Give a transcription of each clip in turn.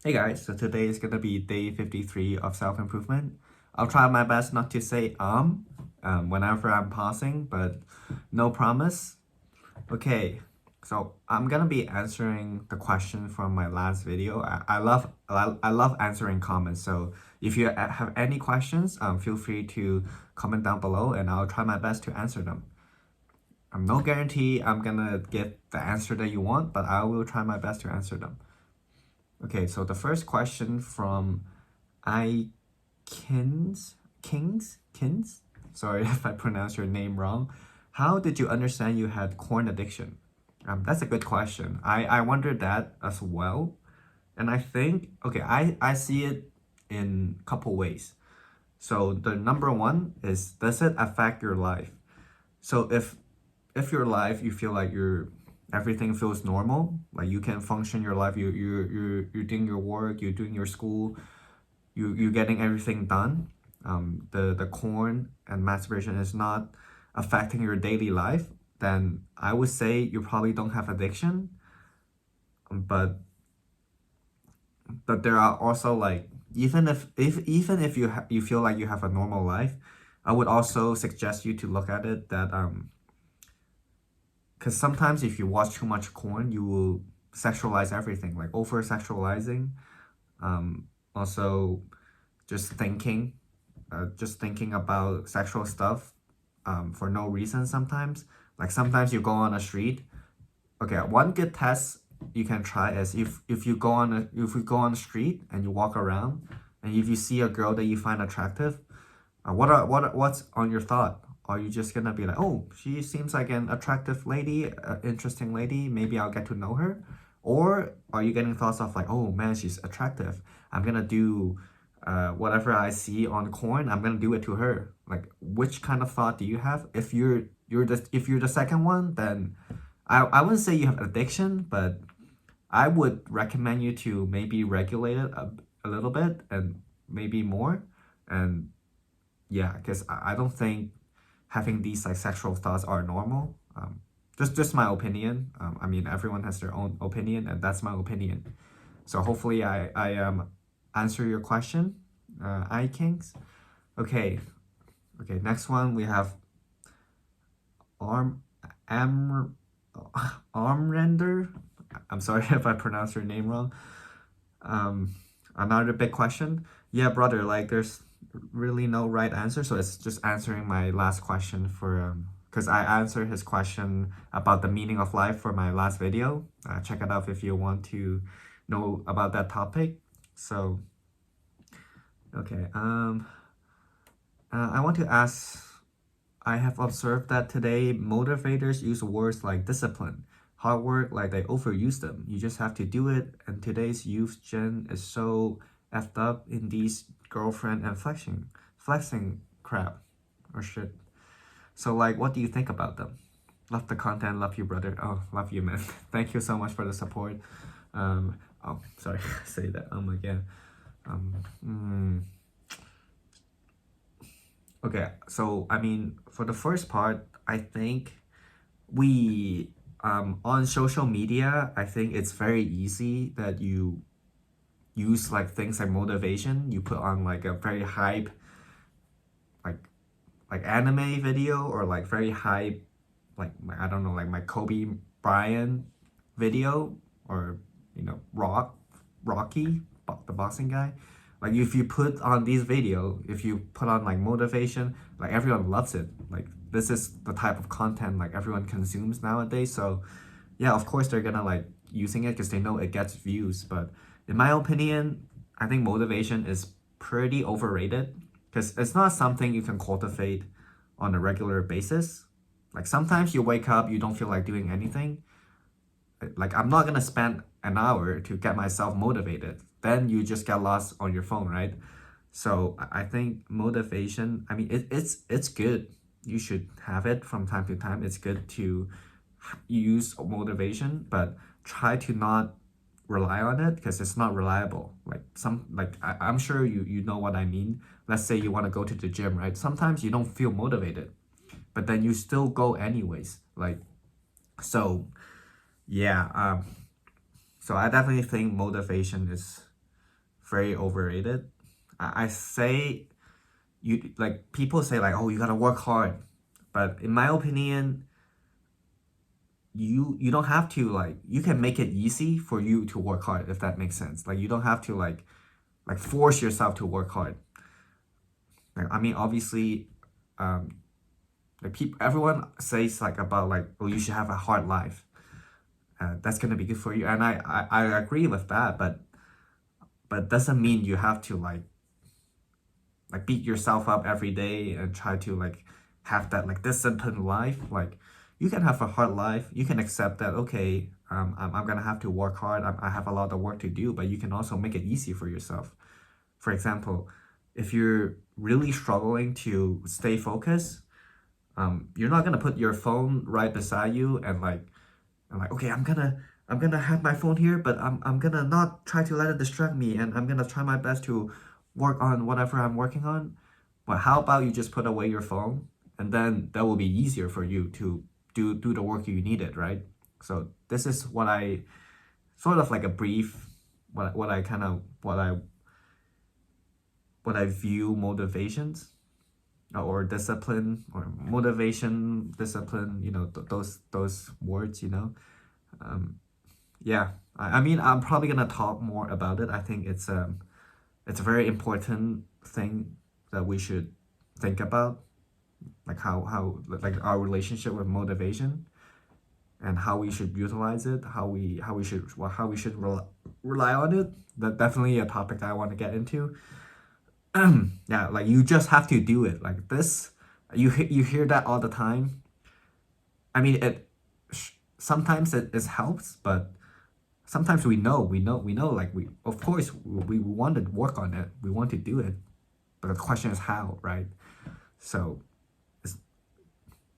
Hey guys, so today is gonna be day 53 of self-improvement. I'll try my best not to say whenever I'm pausing, but no promise. Okay, so I'm gonna be answering the question from my last video. I love answering comments. So if you have any questions, feel free to comment down below, and I'll try my best to answer them. No guarantee I'm gonna get the answer that you want, but I will try my best to answer them. Okay, so the first question from I Kins. Sorry if I pronounce your name wrong. How did you understand you had corn addiction? That's a good question. I wondered that as well. And I think, okay, I see it in a couple ways. So the number one is, does it affect your life? So if your life you feel like everything feels normal, like you can function your life, you're doing your work, you're doing your school, you're getting everything done. The corn and masturbation is not affecting your daily life, then I would say you probably don't have addiction. But there are also like, even if you feel like you have a normal life, I would also suggest you to look at it that because sometimes if you watch too much corn, you will sexualize everything, like over sexualizing. Also, just thinking about sexual stuff for no reason sometimes. Like sometimes you go on a street. Okay, one good test you can try is if you go on the street and you walk around, and if you see a girl that you find attractive, what's on your thought? Are you just gonna be like, oh, she seems like an attractive lady, interesting lady, maybe I'll get to know her? Or are you getting thoughts of like, oh man, she's attractive, I'm gonna do whatever I see on corn, I'm gonna do it to her? Like, which kind of thought do you have? If you're the second one, then I wouldn't say you have addiction, but I would recommend you to maybe regulate it a little bit and maybe more. And yeah, because I don't think having these like sexual thoughts are normal. Just my opinion. I mean, everyone has their own opinion, and that's my opinion. So hopefully I answer your question, I Kings. Okay, okay. Next one we have arm am armrender. I'm sorry if I pronounced your name wrong. Um, Another big question. Yeah, brother, like there's really no right answer, so it's just answering my last question for because I answered his question about the meaning of life for my last video. Check it out if you want to know about that topic. So, okay. I want to ask. I have observed that today motivators use words like discipline, hard work, like they overuse them. You just have to do it, and today's youth gen is so effed up in these girlfriend and flexing crap or shit. So like, what do you think about them? Love the content, love you, brother. Oh, love you, man. Thank you so much for the support. Oh, sorry, say that. Again. Um, mm, okay, so I mean, for the first part, I think we on social media, I think it's very easy that you use like things like motivation. You put on like a very hype, like anime video, or like very hype, like I don't know, like my Kobe Bryant video, or Rocky, the boxing guy. Like if you put on these video, if you put on like motivation, like everyone loves it. Like this is the type of content like everyone consumes nowadays. So yeah, of course they're gonna like using it because they know it gets views. But in my opinion, I think motivation is pretty overrated because it's not something you can cultivate on a regular basis. Like sometimes you wake up, you don't feel like doing anything. Like I'm not gonna spend an hour to get myself motivated. Then you just get lost on your phone, right? So I think motivation, I mean it's good. You should have it from time to time. It's good to use motivation, but try to not rely on it because it's not reliable. I'm sure you know what I mean. Let's say you want to go to the gym, right? Sometimes you don't feel motivated, but then you still go anyways. Like so yeah, so I definitely think motivation is very overrated. I say you like people say like, oh, you gotta work hard, but in my opinion, you don't have to like you can make it easy for you to work hard if that makes sense. Like you don't have to like force yourself to work hard. Like I mean, obviously, um, like people everyone says like about like oh you should have a hard life. That's gonna be good for you, and I agree with that, but doesn't mean you have to like beat yourself up every day and try to like have that like disciplined life. Like you can have a hard life, you can accept that okay, I'm gonna have to work hard, I have a lot of work to do, but you can also make it easy for yourself. For example, if you're really struggling to stay focused, you're not gonna put your phone right beside you and like okay, I'm gonna have my phone here, but I'm gonna not try to let it distract me, and I'm gonna try my best to work on whatever I'm working on. But how about you just put away your phone, and then that will be easier for you to do the work you needed, right? So this is what I sort of like a brief what I kind of what I view motivations or discipline or motivation discipline, those words, um, yeah, I mean, I'm probably gonna talk more about it. I think it's a very important thing that we should think about, like how like our relationship with motivation and how we should utilize it, how we should rely on it. That definitely a topic that I want to get into. Yeah, like you just have to do it. Like this, you hear that all the time. I mean, sometimes it helps, but sometimes we know like we of course we want to work on it, we want to do it, but the question is how, right? So it's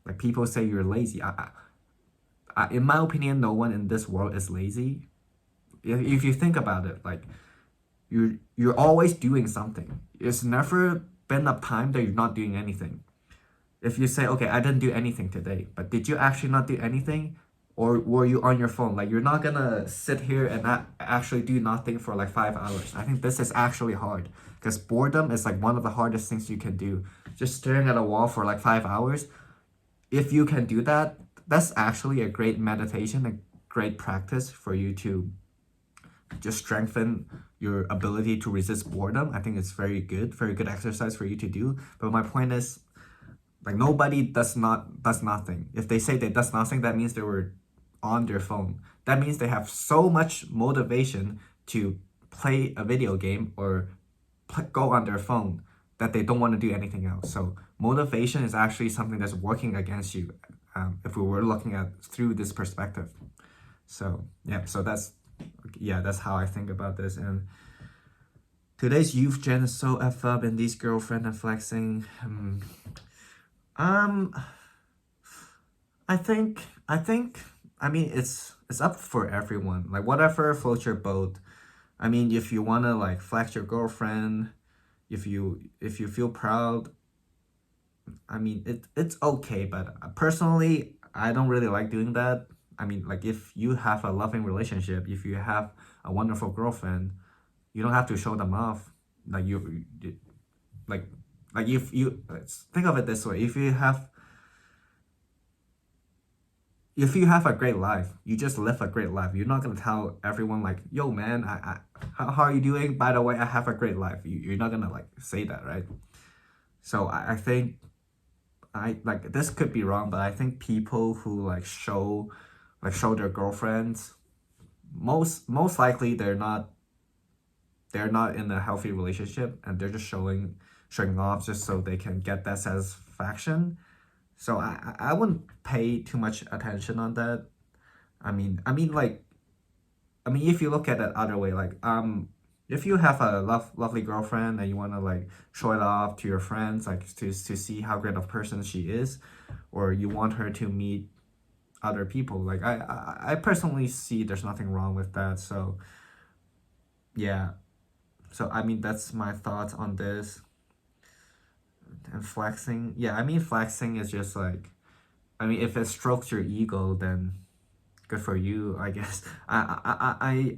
like people say you're lazy. In my opinion, no one in this world is lazy. If you think about it, like you're always doing something. It's never been a time that you're not doing anything. If you say, okay, I didn't do anything today, but did you actually not do anything? Or were you on your phone? Like, you're not gonna sit here and not actually do nothing for like 5 hours. I think this is actually hard because boredom is like one of the hardest things you can do. Just staring at a wall for like 5 hours. If you can do that, that's actually a great meditation, a great practice for you to just strengthen your ability to resist boredom. I think it's very good exercise for you to do. But my point is, like nobody does nothing. If they say they does nothing, that means they were on their phone. That means they have so much motivation to play a video game or go on their phone that they don't want to do anything else. So motivation is actually something that's working against you. If we were looking at through this perspective. So yeah, that's how I think about this. And today's youth gen is so f up, and these girlfriend and flexing. Um, I think I mean it's up for everyone. Like whatever floats your boat. I mean, if you wanna like flex your girlfriend, if you feel proud, I mean it's okay. But personally, I don't really like doing that. I mean, like if you have a loving relationship, if you have a wonderful girlfriend, you don't have to show them off. Like like like if you let's think of it this way: if you have a great life, you just live a great life. You're not gonna tell everyone like, "Yo, man, how are you doing? By the way, I have a great life." You're not gonna like say that, right? So I think I like this could be wrong, but I think people who show their girlfriends, most likely they're not in a healthy relationship, and they're just showing off just so they can get that satisfaction. So I wouldn't pay too much attention on that. I mean, if you look at it other way, like if you have a lovely girlfriend and you wanna like show it off to your friends, like to see how great of person she is, or you want her to meet other people, like I personally see there's nothing wrong with that. So yeah, so I mean that's my thoughts on this. And flexing, yeah, I mean flexing is just like, I mean if it strokes your ego, then good for you, I guess. I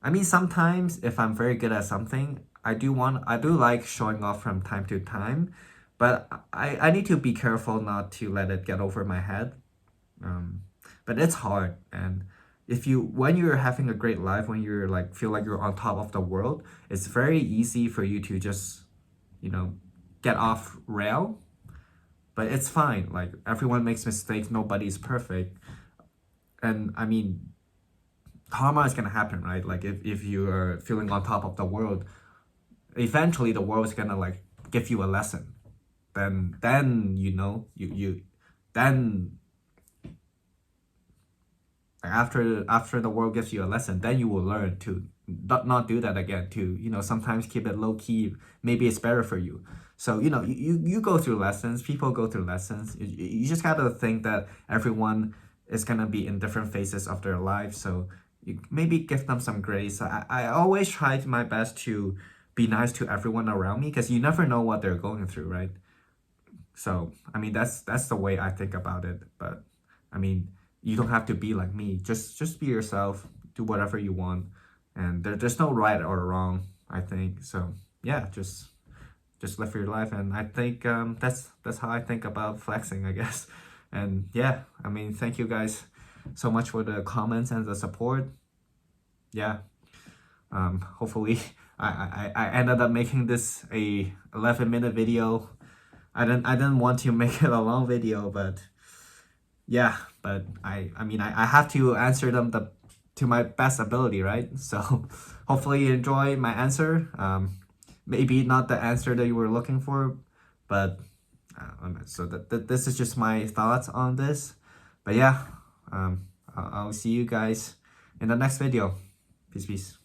I mean, sometimes if I'm very good at something, I do like showing off from time to time, but I need to be careful not to let it get over my head. Um, but it's hard, and if you when you're having a great life, when you're like feel like you're on top of the world, it's very easy for you to just, you know, get off rail. But it's fine. Like everyone makes mistakes, nobody's perfect. And I mean, karma is gonna happen, right? Like if you are feeling on top of the world, eventually the world's gonna like give you a lesson. Then you know you then after the world gives you a lesson, then you will learn to not do that again. To, you know, sometimes keep it low key. Maybe it's better for you. So, you know, you go through lessons. People go through lessons. You just gotta think that everyone is gonna be in different phases of their life. So you maybe give them some grace. I always try my best to be nice to everyone around me because you never know what they're going through, right? So I mean that's the way I think about it. But I mean, you don't have to be like me. Just be yourself. Do whatever you want, and there's no right or wrong. I think so. Yeah, just live your life, and I think that's how I think about flexing, I guess. And yeah, I mean, thank you guys so much for the comments and the support. Yeah, hopefully I ended up making this a 11-minute video. I didn't want to make it a long video, but yeah, but I mean I have to answer them to my best ability, right? So hopefully you enjoy my answer. Maybe not the answer that you were looking for, but so this is just my thoughts on this. But yeah, I'll see you guys in the next video. Peace, peace.